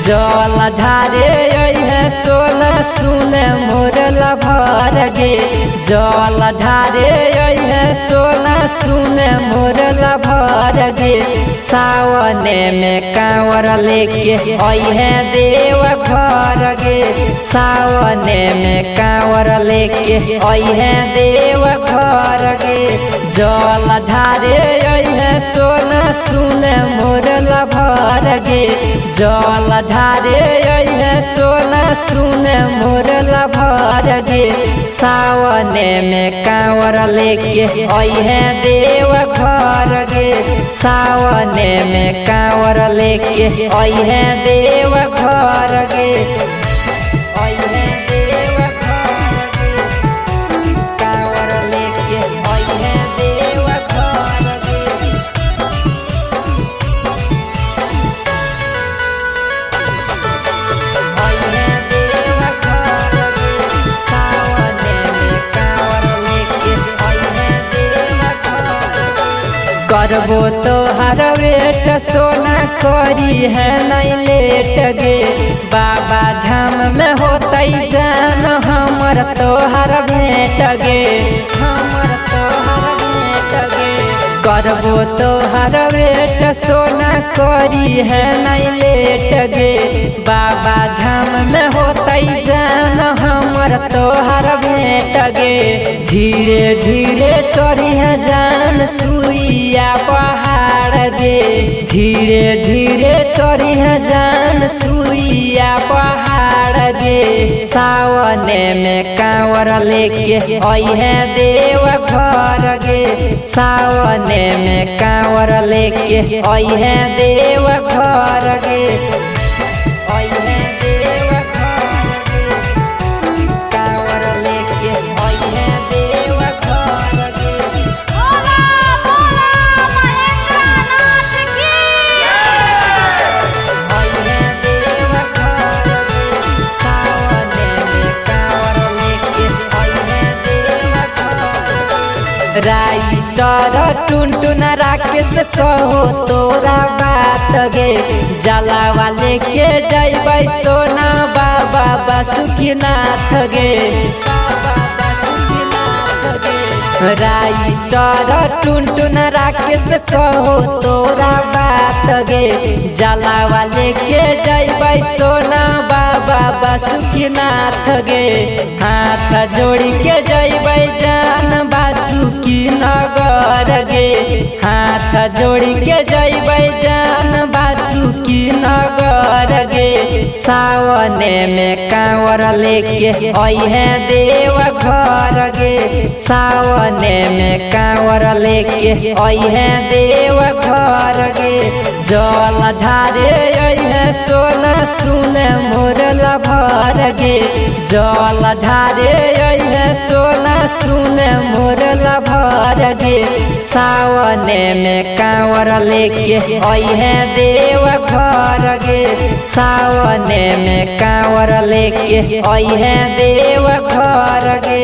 जल ढारे है सोना सुने मोरला भर गे। जल ढारे है सोना सुने मोरला भर गे। सावने में कांवर लेके है देव घर गे। सावने में कांवर लेके है देव घर गे। जल ढारे है सोना सुने मोरला भर गे। जल ढारे है सोना सुने मोरला भर गे। सावने में कांवर लेके है देव घर गे। सावने में कांवर लेके है देव घर गे। करबो तो हर वेट सोना करी है नहीं लेट गे। बाबा धाम में होतई जान हमर तो हर भेट गे। हमर तो हर भेट गे। करबो तो हर वेट सोना करी है नहीं लेट गे। बाबा धाम में होतई जान हमर तो हर भेट गे। धीरे धीरे चढ़ी है जान सुइया पहाड़ गे। धीरे धीरे चढ़ी है जान सुइया पहाड़ गे। सावने में कांवर लेके है देव घर गे। सावने में कांवर लेके है देव घर गे। राइटर टुनटुन राकेश कहो तोरा बात गे। जलावा लेके जइबै सोना बाबा बासुकीनाथ गे। राइटर टुनटुन राकेश कहो तोरा बात गे। जलावा लेके जइबै सोना बाबा बासुकीनाथ गे। हाथ जोड़ी के जइबै जान बासुकीनगर गे। हाथ जोड़ी के जइबै जान बासुकीनगर गे। सावने में कांवर लेके है देव घर गे। सावने में कांवर लेके है देव घर गे। जल ढारे है सोना सुने मोरला भर गे। जल ढारे है सोना सुने मोरला भर गे। सावने में कांवर लेके है देव घर गे। सावने में कांवर लेके है देव घर गे।